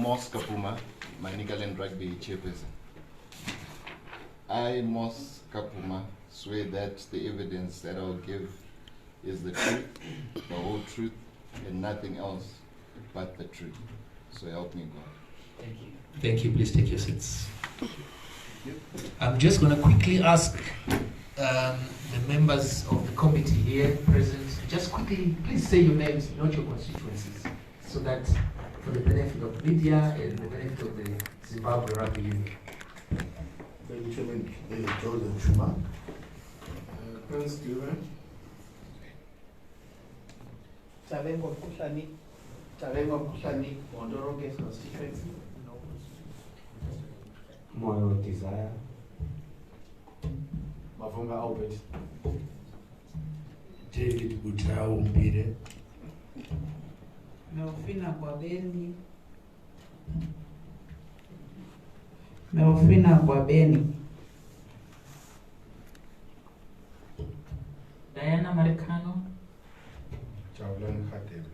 Mos Kapuma, Manicaland Rugby chairperson. I, Mos Kapuma, swear that the evidence that I'll give is the truth, the whole truth, and nothing else but the truth. So help me God. Thank you. Thank you. Please take your seats. I'm just going to quickly ask the members of the committee here present, just quickly, please say your names, not your constituencies, so that for the benefit of media and the benefit of the Zimbabwe Rugby Union. Thank you, Chairman. Joseph Chuma. Prince Duran. Tavengo Kushani, Mondoroge constituency. Moyo Desire. Mavunga Albert. David Butao Mpire. Melfina Kwabeni. Diana Maricano. Jawlan Khatel.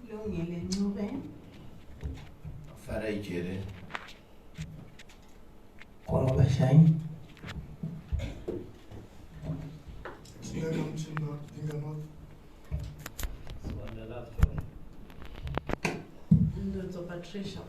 Lungile Ncube. Farai Jere. Kwaba Shine. Ndoto Patricia.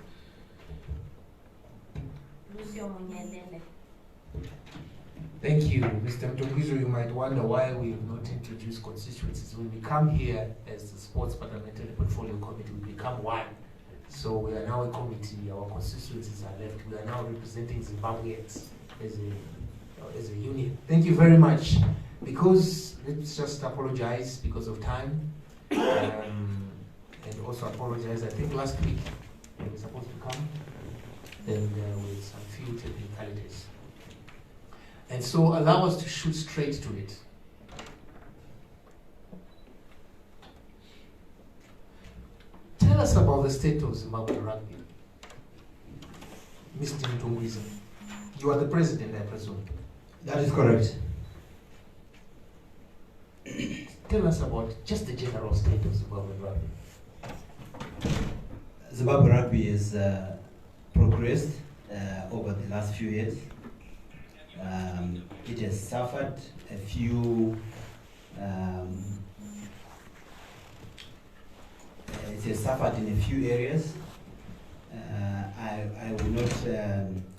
Thank you, Mr. Mtongizo. You might wonder why we have not introduced constituencies. When we come here as the Sports Parliamentary Portfolio Committee, we become one. So we are now a committee, our constituencies are left. We are now representing Zimbabweans as a union. Thank you very much. Because, let's just apologize because of time. And also apologize, I think last week they were supposed to come, and with some few technicalities. And so allow us to shoot straight to it. Tell us about the state of Zimbabwe Rugby. Mr. Mtungwiza, you are the president, I presume. That is correct. Tell us about just the general state of Zimbabwe Rugby. Zimbabwe Rugby has progressed over the last few years. It has suffered a few in a few areas. I will not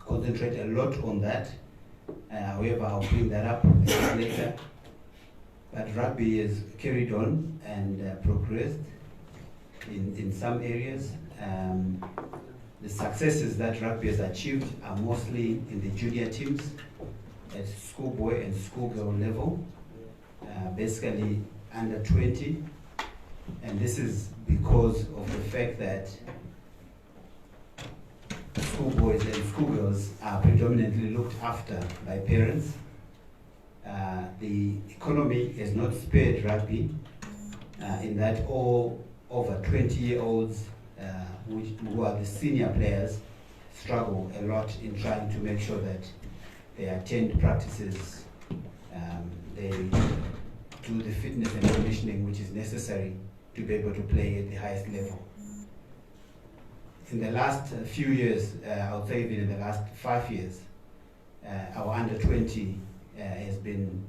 concentrate a lot on that. However, I'll bring that up later. But rugby has carried on and progressed in some areas. The successes that rugby has achieved are mostly in the junior teams at schoolboy and schoolgirl level, basically under 20. And this is because of the fact that schoolboys and schoolgirls are predominantly looked after by parents. The economy has not spared rugby in that all over 20-year-olds who are the senior players struggle a lot in trying to make sure that they attend practices, they do the fitness and conditioning which is necessary to be able to play at the highest level. In the last few years, I would say even in the last 5 years, our under 20 has been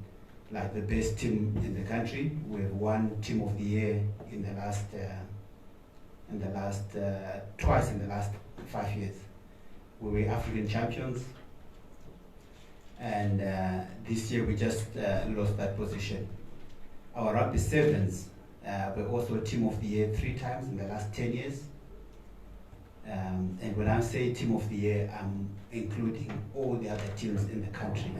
like the best team in the country. We have won Team of the Year in the last twice in the last 5 years. We were African champions, and this year we just lost that position. Our rugby sevens were also Team of the Year 3 times in the last 10 years. And when I say Team of the Year, I'm including all the other teams in the country.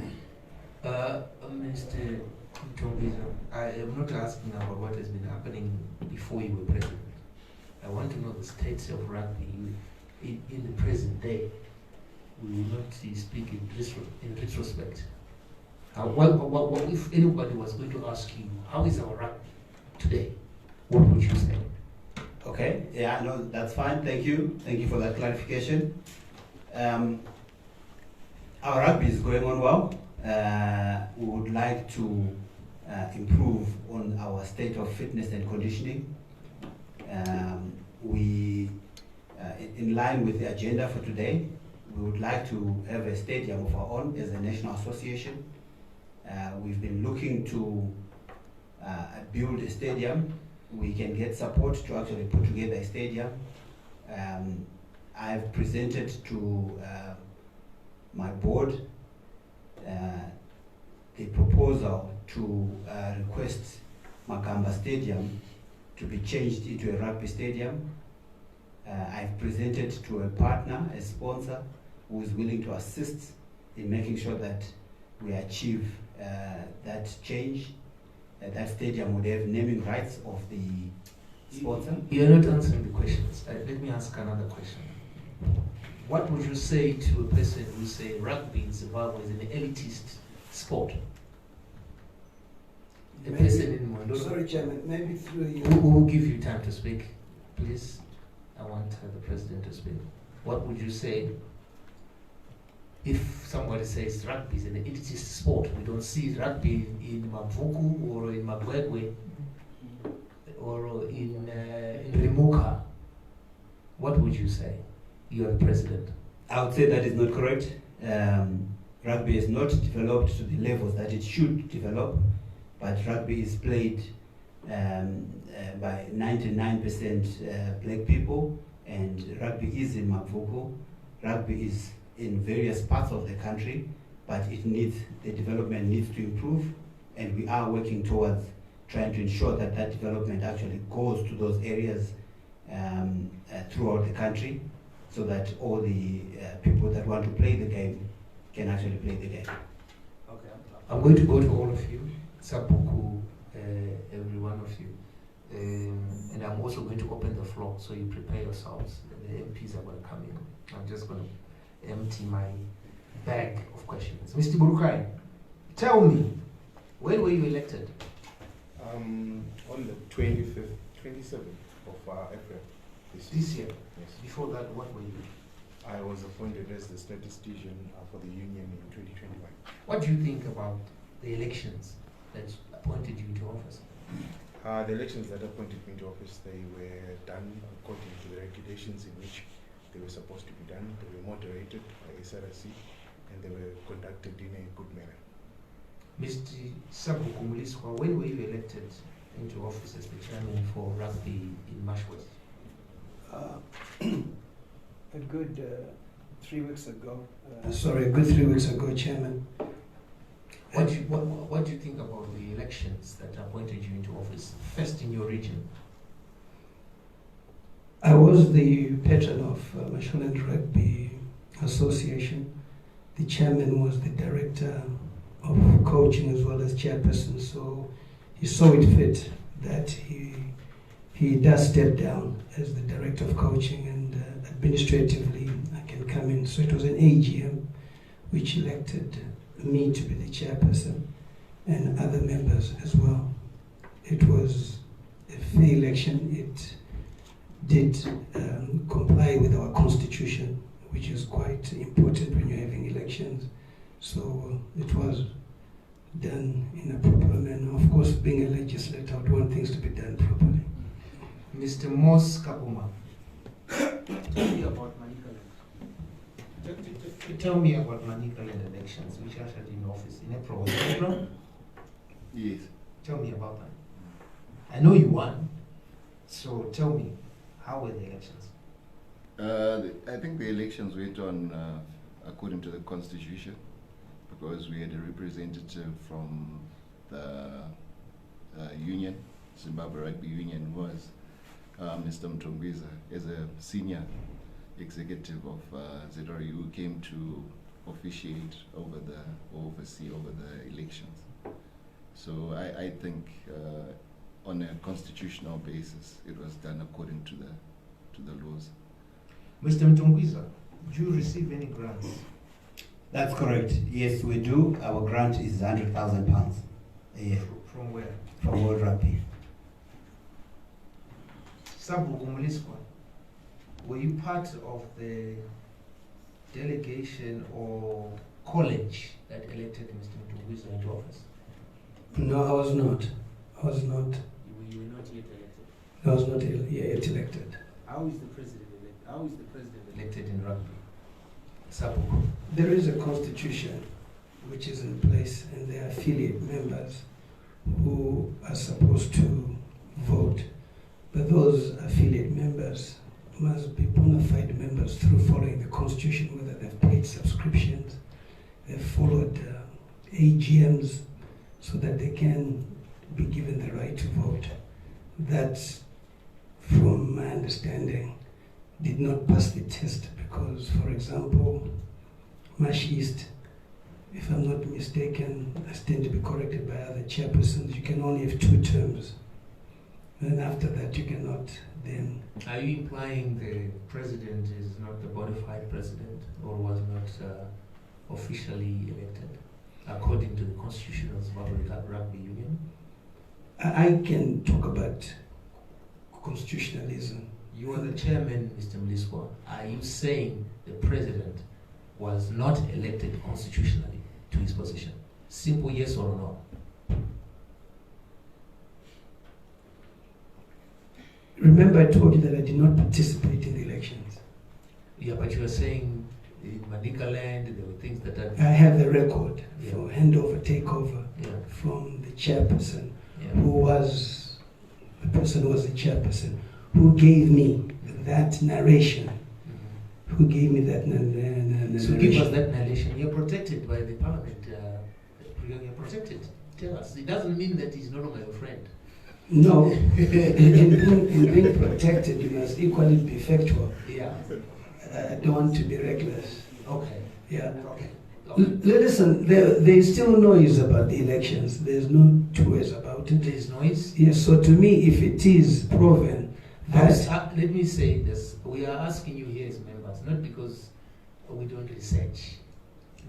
Mr. Mtongizo, I am not asking about what has been happening before you were president. I want to know the state of rugby in the present day. We will not speak in retrospect. What if anybody was going to ask you, how is our rugby today? What would you say? Okay, yeah, no, that's fine. Thank you. Thank you for that clarification. Our rugby is going on well. We would like to improve on our state of fitness and conditioning. We line with the agenda for today. We would like to have a stadium of our own as a national association. We've been looking to build a stadium. We can get support to actually put together a stadium. I've presented to my board the proposal to request Makamba Stadium to be changed into a rugby stadium. I've presented to a partner, a sponsor, who is willing to assist in making sure that we achieve that change. That stadium would have naming rights of the sponsor. You're not answering the questions. Let me ask another question. What would you say to a person who say rugby in Zimbabwe is an elitist sport? A person in Mondoro. Sorry, Chairman, maybe through you. Who will give you time to speak, please? I want the president to speak. What would you say if somebody says rugby is an elitist sport? We don't see rugby in Mavuku or in Magwegwe or in Rimuka. What would you say? You are the president. I would say that is not correct. Rugby is not developed to the levels that it should develop, but rugby is played by 99% black people, and rugby is in Mavuku. Rugby is in various parts of the country, but the development needs to improve, and we are working towards trying to ensure that that development actually goes to those areas throughout the country, so that all the people that want to play the game can actually play the game. Okay. I'm going to go to all of you, Sabuku, every one of you. And I'm also going to open the floor, so you prepare yourselves. The MPs are going to come in. I'm just going to empty my bag of questions. Mr. Burukai, tell me, when were you elected? On the 27th of April This year? Yes. Before that, what were you? I was appointed as the statistician for the union in 2021. What do you think about the elections that appointed you to office? The elections that appointed me to office, they were done according to the regulations in which they were supposed to be done. They were moderated by SRC, and they were conducted in a good manner. Mr. Sabuku Muliswa, when were you elected into office as the chairman for rugby in Mashwell? A good 3 weeks ago. A good 3 weeks ago, Chairman. What do you think about the elections that appointed you into office, first in your region? I was the patron of Mashonaland Rugby Association. The chairman was the director of coaching as well as chairperson, so he saw it fit that he does step down as the director of coaching, and administratively I can come in. So it was an AGM which elected me to be the chairperson and other members as well. It was a fair election. It did comply with our constitution, which is quite important when you're having elections. So it was done in a proper manner. Of course, being a legislator, I would want things to be done properly. Mr. Mos Kapuma, tell me about Manikaland elections, which ushered in office in April. Was it April? Yes. Tell me about that. I know you won, so tell me, how were the elections? I think the elections went on according to the constitution, because we had a representative from the union, Zimbabwe Rugby Union, was Mr. Mtongwiza, as a senior executive of ZRU, who came to officiate over oversee over the elections. So I think on a constitutional basis, it was done according to the laws. Mr. Mtongwiza, do you receive any grants? That's correct. Yes, we do. Our grant is £100,000 a year. From where? From World Rugby. Sabu Umuliswa, were you part of the delegation or college that elected Mr. Mtongwiza into office? No, I was not. You were not yet elected? I was not yet elected. How is the president elected? How is the president elected in rugby? Sabu. There is a constitution which is in place, and there are affiliate members who are supposed to vote. But those affiliate members must be bona fide members through following the constitution, whether they've paid subscriptions, they've followed AGMs, so that they can be given the right to vote. That, from my understanding, did not pass the test because, for example, Mash East, if I'm not mistaken, I stand to be corrected by other chairpersons, you can only have 2 terms. And after that, you cannot then. Are you implying the president is not the bona fide president or was not officially elected according to the constitution of Zimbabwe Rugby Union? I can talk about constitutionalism. You are the chairman, Mr. Mliswa. Are you saying the president was not elected constitutionally to his position? Simple yes or no? Remember, I told you that I did not participate in the elections. Yeah, but you were saying in Manika land there were things that I have a record Yeah. for handover, takeover yeah, from the chairperson, yeah. who was the person who was the chairperson, who gave me that narration. Mhm. Who gave me that narration? So give us that narration. You're protected by the parliament. You're protected. Tell us. It doesn't mean that he's no longer your friend. No, in being protected, you must equally be factual. Yeah. I don't want to be reckless. Okay. Yeah. Okay. Listen, there is still noise about the elections. There's no two ways about it. There's noise. Yes, so to me, if it is proven that... Let me say this. We are asking you here as members, not because we don't research.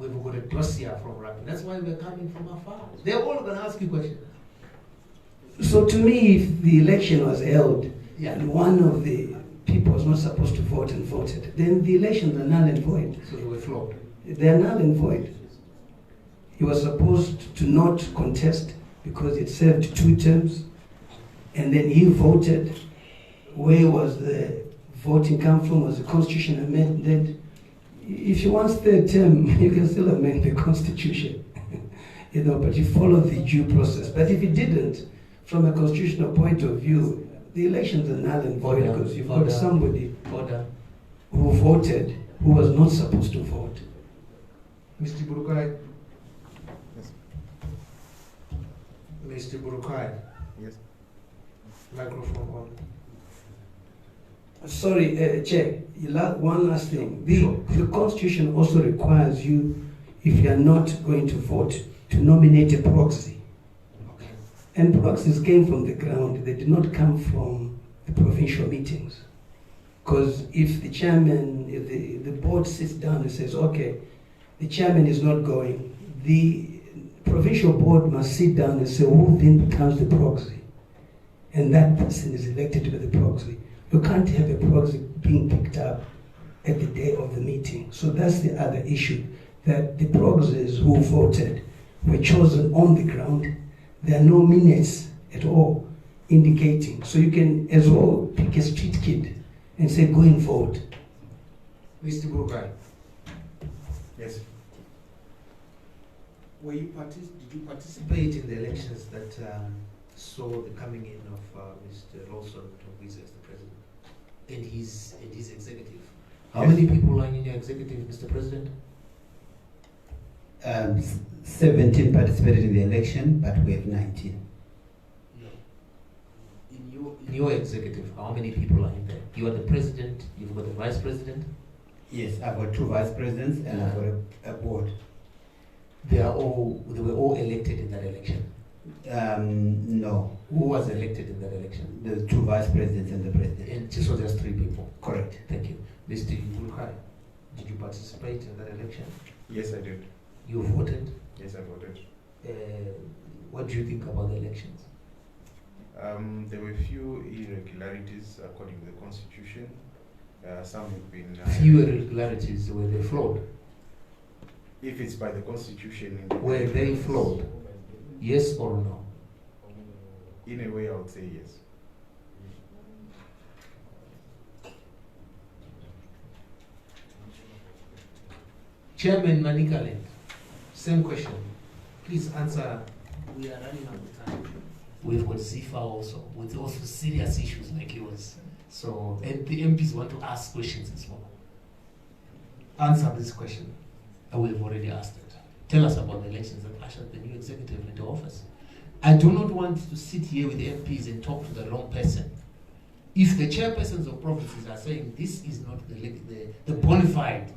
We've got a dossier from Rugby. That's why we're coming from afar. They're all going to ask you questions. So to me, if the election was held Yeah. and one of the people was not supposed to vote and voted, then the elections are null and void. So they were flawed. They are null and void. He was supposed to not contest because it served 2 terms, and then he voted. Where was the voting come from? Was the constitution amended? If you want 3rd term, you can still amend the constitution, but you follow the due process. But if you didn't, from a constitutional point of view, the elections are null and void because you've got somebody who voted who was not supposed to vote. Mr. Burukai. Yes. Mr. Burukai. Yes. Microphone on. Sorry, Chair, one last thing. The Constitution also requires you, if you are not going to vote, to nominate a proxy. Okay. And proxies came from the ground. They did not come from the provincial meetings. Because if the chairman, if the board sits down and says, okay, the chairman is not going, the provincial board must sit down and say, who then becomes the proxy? And that person is elected to be the proxy. You can't have a proxy being picked up at the day of the meeting. So that's the other issue, that the proxies who voted were chosen on the ground. There are no minutes at all indicating. So you can as well pick a street kid and say, go and vote. Mr. Burukai. Yes. Did you participate in the elections that saw the coming in of Mr. Lawson Tongwiza as the president and his executive? How Yes. many people are in your executive, Mr. President? 17 participated in the election, but we have 19. In your executive, how many people are in there? You are the president, you've got the vice president. Yes, I've got 2 vice presidents and I've got a board. They were all elected in that election. No, Who was elected in that election? the 2 vice presidents and the president. And so there's 3 people. Correct. Thank you. Mr. Burukai, did you participate in that election? Yes, I did. You voted. Yes, I voted. What do you think about the elections? There were few irregularities according to the constitution. Some have been... Few irregularities, were they flawed? If it's by the constitution... Were they flawed? Yes or no? In a way, I would say yes. Chairman Manikaland, same question. Please answer. We are running out of time. We've got Zifa also, with also serious issues like yours. So, and the MPs want to ask questions as well. Answer this question. We've already asked it. Tell us about the elections that ushered the new executive into office. I do not want to sit here with the MPs and talk to the wrong person. If the chairpersons of provinces are saying this is not the bona fide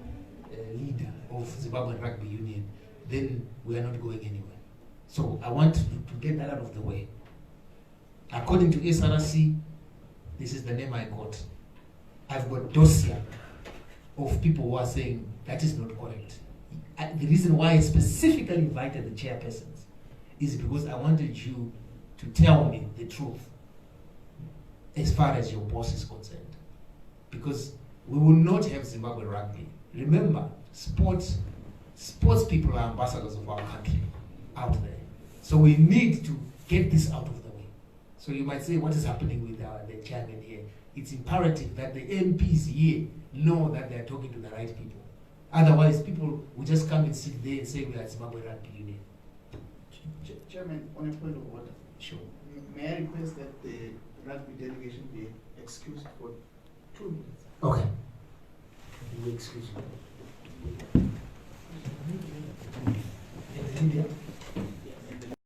leader of Zimbabwe Rugby Union, then we are not going anywhere. So I want to get that out of the way. According to SRC, this is the name I got. I've got dossier of people who are saying that is not correct. The reason why I specifically invited the chairpersons is because I wanted you to tell me the truth as far as your boss is concerned. Because we will not have Zimbabwe Rugby. Remember, sports people are ambassadors of our country out there. So we need to get this out of the way. So you might say, what is happening with the chairman here? It's imperative that the MPs here know that they're talking to the right people. Otherwise, people will just come and sit there and say we are Zimbabwe Rugby Union. Chairman, on a point of order. Sure. May I request that the rugby delegation be excused for 2 minutes? Okay. You excuse me.